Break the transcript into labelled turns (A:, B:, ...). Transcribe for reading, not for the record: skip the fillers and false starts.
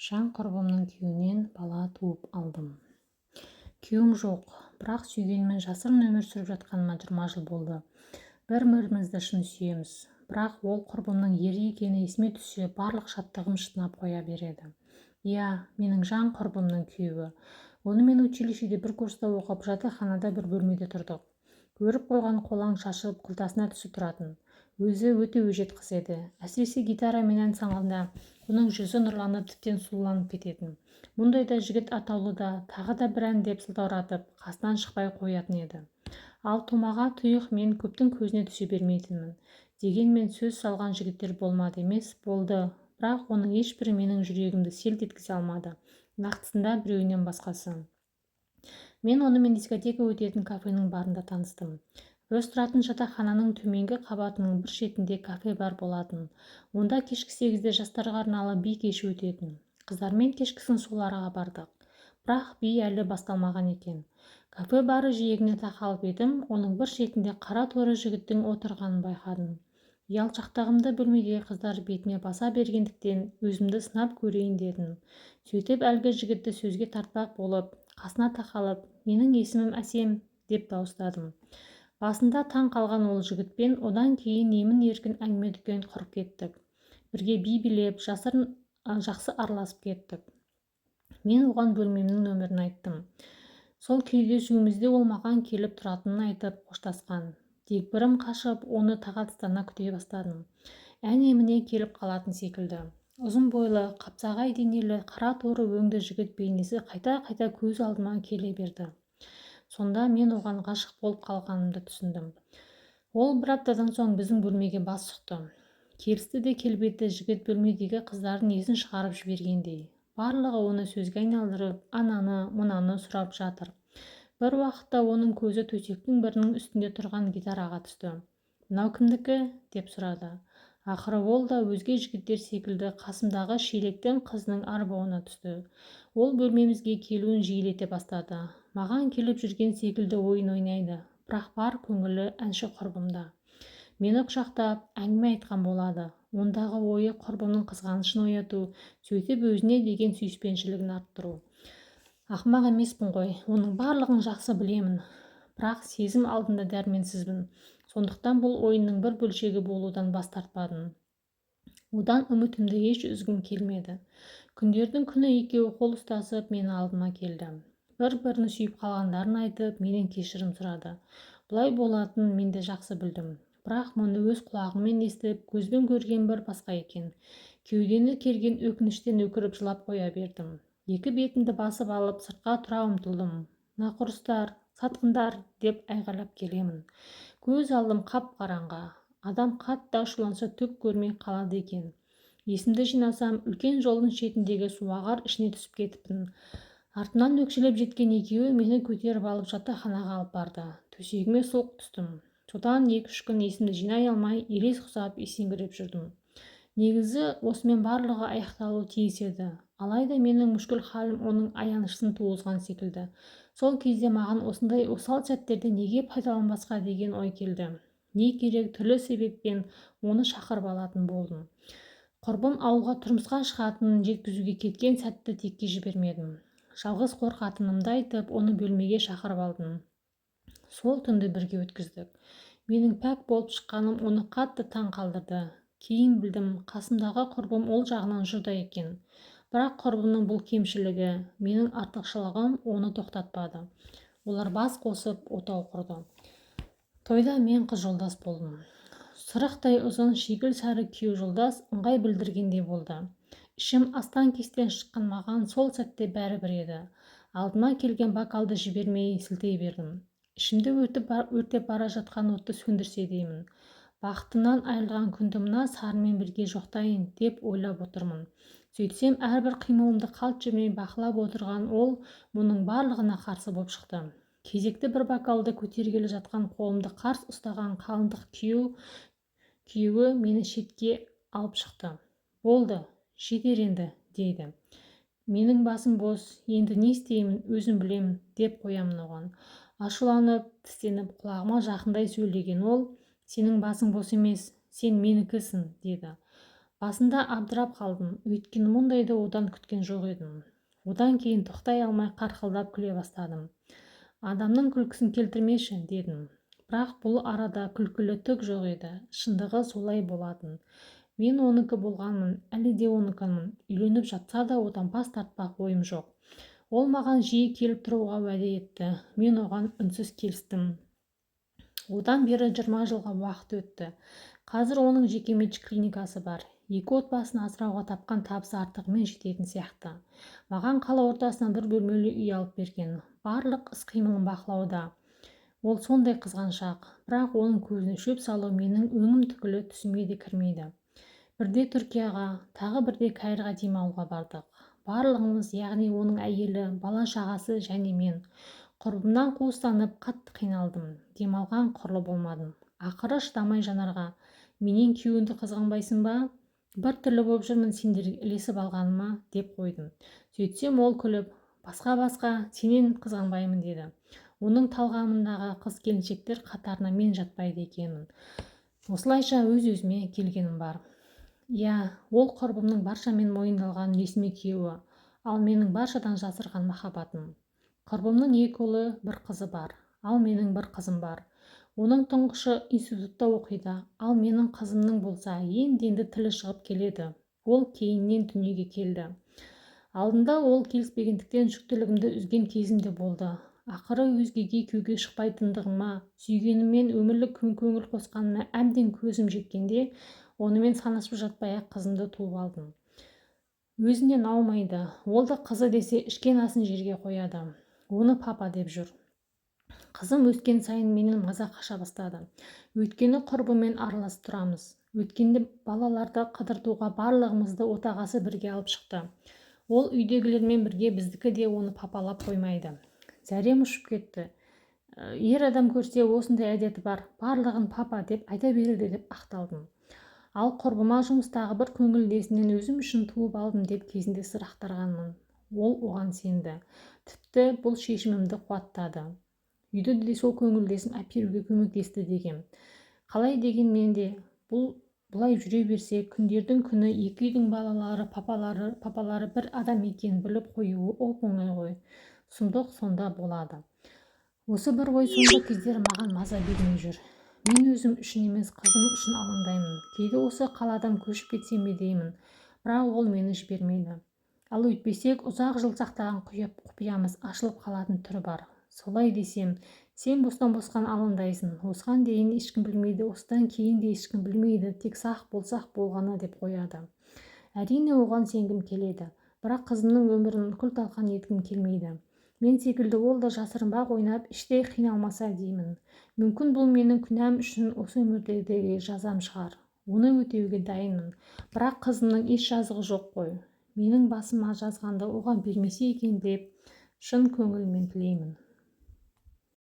A: Жан құрбымның күйеуінен бала туып алдым. Күйеуім жоқ, бірақ сүйгенімен жасырын өмір сүріп жатқаныма 20 жыл болды. Бір-бірімізді шын сүйеміз. Бірақ ол құрбымның ері екені есіме түссе, барлық шаттығым шытынап қоя береді. Иә, менің жан құрбымның күйеуі. Онымен училищеде бір курста оқып, жатақханада бір бөлмеде тұрдық. Өріп қойған қолаң шашып, құлтасына түсіп тұратын. Өзі өте өжет қыз еді. Әсіресе гитарамен ән салғанда оның жүзі нұрланып, тіптен сұлуланып кететін. Мұндайда жігіт атаулыда тағы да бір ән деп сылтауратып, қасынан шықпай қоятын еді. Ал томаға тұйық мен көптің көзіне түсе бермейтінмін. Дегенмен сөз салған жігіттер болмады емес, болды. Бірақ оның ешбірі менің жүрегімді селт еткізе алмады. Нақтысында біреуінен басқасы. Мен онымен дискотека өтетін кафенің барында таныстым. Өз тұратын жатақхананың төменгі қабатының бір шетінде кафе бар болатын. Онда кешкі 8-де жастарға арналы би кеші өтетін. Қыздармен кешкісін сол араға бардық. Бірақ би әлі басталмаған екен. Кафе бары жиегіне тақалып едім, оның бір шетінде қара торы жігіттің отырғанын байқадым. Ұялшақтығымды бөлмедегі қыздар бетіме баса бергендіктен өзімді сынап көрейін дедім. Сөйтіп әлгі жігітті сөзге тартпақ болып, қасына тақалып, менің есімім Әсем деп дауыстадым. Басында таң қалған ол жігітпен одан кейін емін-еркін әңгіме дүкен құрып кеттік. Бірге би билеп, жақсы араласып кеттік. Мен оған бөлмемнің нөмірін айттым. Сол кездесуімізде ол маған келіп тұратынын айтып қоштасқан. Дегбірім қашып, оны тағатсыздана күте бастадым. Әне-міне келіп қалатын секілді. Ұзын бойлы, қапсағай денелі, қара торы өңді жігіт бейнесі қайта-қайта көз алдыма келе берді. Сонда мен оған ғашық болып қалғанымды түсіндім. Ол бір аптадан соң біздің бөлмеге бас сұқты. Келісті де келбетті жігіт бөлмедегі қыздардың есін шығарып жібергендей. Барлығы оны сөзге айналдырып, ананы, мынаны сұрап жатыр. Бір уақытта оның көзі төсектің бірінің үстінде тұрған гитараға түсті. «Мынау кімдікі?» деп сұрады. Ақыры ол да өзге жігіттер секілді қасымдағы шелектің қызының арбауына түсті. Ол бөлмемізге келуін жиілете бастады. Маған келіп жүрген секілді ойын ойнайды, бірақ бар көңілі әнші құрбымда. Мені құшақтап, әңгіме айтқан болады. Ондағы ойы құрбымның қызғанышын ояту, сөйтіп өзіне деген сүйіспеншілігін арттыру. Ақымақ емеспін ғой, оның барлығын жақсы білемін. Бірақ сезім алдында дәрменсізбін. Сондықтан бұл ойынның бір бөлшегі болудан бас тартпадым. Одан үмітімді еш үзгім келмеді. Күндердің күні екеуі қол ұстасып мені алдыма келді. Бір-бірін сүйіп қалғандарын айтып, менен кешірім сұрады. Бұлай болатынын мен де жақсы білдім. Бірақ мұны өз құлағыммен естіп, көзбен көрген бір басқа екен. Кеудені керген өкініштен өкіріп жылап қоя бердім. Екі бетімді басып алып, сыртқа тұра ұмтылдым. Нақұрыстар, сатқындар деп айғайлап келемін. Көз алдым қап-қараңғы. Адам қатты ашуланса түк көрмей қалады екен. Есімді жинасам, үлкен жолдың шетіндегі суағар ішіне түсіп кетіппін. Артынан өкшелеп жеткен екеуі мені көтеріп алып жатақханаға алып барды. Төсегіме сұлқ түстім. Содан 2-3 күн есімді жинай алмай, елес құсап есеңгіреп жүрдім. Негізі осымен барлығы аяқталуы тиіс еді. Алайда менің мүшкіл халім оның аянышын туғызған секілді. Сол кезде маған осындай осал сәттерде неге пайдаланбасқа деген ой келді. Не керек, түрлі себеппен оны шақырып алатын болдым. Құрбым ауылға тұрмысқа шығатынын жеткізуге кеткен сәтті текке жібермедім. Жалғыз қорқатынымды айтып, оны бөлмеге шақырып алдым. Сол түнді бірге өткіздік. Менің пәк болып шыққаным оны қатты таң қалдырды. Кейін білдім, қасымдағы құрбым ол жағынан жұрда екен. Бірақ құрбымның бұл кемшілігі, менің артықшылығым оны тоқтатпады. Олар бас қосып отау құрды. Тойда мен қыз жолдас болдым. Сырықтай ұзын шикіл сары күйеу жолдас ыңғай білдіргендей болды. Ішім астан-кестен шыққан маған сол сәтте бәрі бір еді. Алдыма келген бокалды жібермей сілтей бердім. Ішімді өртеп бара жатқан отты сөндірсе деймін. Бақытымнан айырылған күнді мына сарынмен бірге жоқтайын деп ойлап отырмын. Сөйтсем, әрбір қимылымды қалт жібермей бақылап отырған ол мұның барлығына қарсы болып шықты. Кезекті бір бокалды көтергелі жатқан қолымды қарс ұстаған қалыңдық күйеуі мені шетке алып шықты. Болды, жетер енді, дейді. Менің басым бос, енді не істеймін, өзім білемін, деп қоямын оған. Ашуланып, тістеніп, құлағыма жақындай сөйлеген ол, сенің басың бос емес, сен менікісің, деді. Басында абдырап қалдым, өйткені мұндайды одан күткен жоқ едім. Одан кейін тоқтай алмай қарқылдап күле бастадым. Адамның күлкісін келтірмеші, дедім. Бірақ бұл арада күлкілі түк жоқ еді. Шындығы солай болатын. Мен оныкі болғанмын, әлі де оныкімін. Үйленіп жатса да одан бас тартпақ ойым жоқ. Ол маған жиі келіп тұруға уәде етті. Мен оған үнсіз келістім. Одан бері 20 жылға уақыт өтті. Қазір оның жекеменшік клиникасы бар. 2 отбасын асырауға тапқан табысы артығымен жететін сияқты. Маған қала ортасынан бір бөлмелі үй алып берген. Барлық іс-қимылын бақылауда. Ол сондай қызғаншақ, бірақ оның көзіне шөп салу менің өңім түгілі түсіме де кірмейді. Бірде Түркияға, тағы бірде Каирға демалуға бардық. Барлығымыз, яғни оның әйелі, бала-шағасы және мен. Құрбымнан қуыстанып, қатты қиналдым. Демалған құрлы болмадым. Ақыры шыдамай жанарға: менен күйеуіңді қызғанбайсың ба? Бір түрлі болып жүрмін сендерге ілесіп алғаныма, деп қойдым. Сөйтсем ол күліп: басқа, сенен қызғанбаймын, деді. Оның талғамындағы қыз-келіншектер қатарына мен жатпайды екенмін. Осылайша өз-өзіме келгенім бар. Иә, ол құрбымның баршамен мойындалған ресми күйеуі, ал менің баршадан жасырған махаббатым. Құрбымның 2 ұлы, 1 қызы бар, ал менің 1 қызым бар. Оның тұңғышы институтта оқиды, ал менің қызымның болса енді тілі шығып келеді. Ол кейіннен дүниеге келді. Алдында ол келіспегендіктен жүктілігімді үзген кезім де болды. Ақыры өзгеге күйеуге шықпайтындығыма, сүйгеніммен өмірлік көңіл қосқаныма әбден көзім жеткенде, онымен санасып жатпай-ақ қызымды туып алдым. Өзінен аумайды, ол да қызы десе ішкен асын жерге қояды. Оны папа деп жүр. Қызым өскен сайын менен маза қаша бастады. Өйткені құрбымен араласып тұрамыз. Өткенде балаларды қыдыртуға барлығымызды отағасы бірге алып шықты. Ол үйдегілермен бірге біздікі де оны папалап қоймайды. Зәрем ұшып кетті. Ер адам көрсе осындай әдеті бар, барлығын папа деп айта береді деп ақталдым. Ал құрбыма жұмыстағы бір көңілдесінен өзім үшін туып алдым деп кезінде сыр ақтарғанмын. Ол оған сенді. Тіпті бұл шешімімді қуаттады. Үйді де сол көңілдесін әперуге көмектесті дегем. Қалай дегенмен де бұлай жүре берсе, күндердің күні 2 үйдің балалары, папалары бір адам екенін біліп қоюы оп-оңай ғой. Сұмдық сонда болады. Осы бір ой соңғы кездері маған маза бермей жүр. Мен өзім үшін емес, қызым үшін алаңдаймын. Кейде осы қаладан көшіп кетсем бе деймін, бірақ ол мені жібермейді. Ал өйтпесек, ұзақ жыл сақтаған құпиямыз ашылып қалатын түрі бар. Солай десем, сен бостан-босқан алаңдайсың. Осыған дейін ешкім білмейді, осыдан кейін де ешкім білмейді, тек сақ болсақ болғаны деп қояды. Әрине оған сенгім келеді, бірақ қызымның өмірін күл-талқан еткім келмейді. Мен секілді ол да жасырынбақ ойнап, іштей қиналмаса деймін. Мүмкін бұл менің күнәм үшін осы өмірдегі жазам шығар. Оны өтеуге дайынмын, бірақ қызымның еш жазығы жоқ қой. Менің басыма жазғанды оған бермесе екен деп шын көңілмен тілеймін.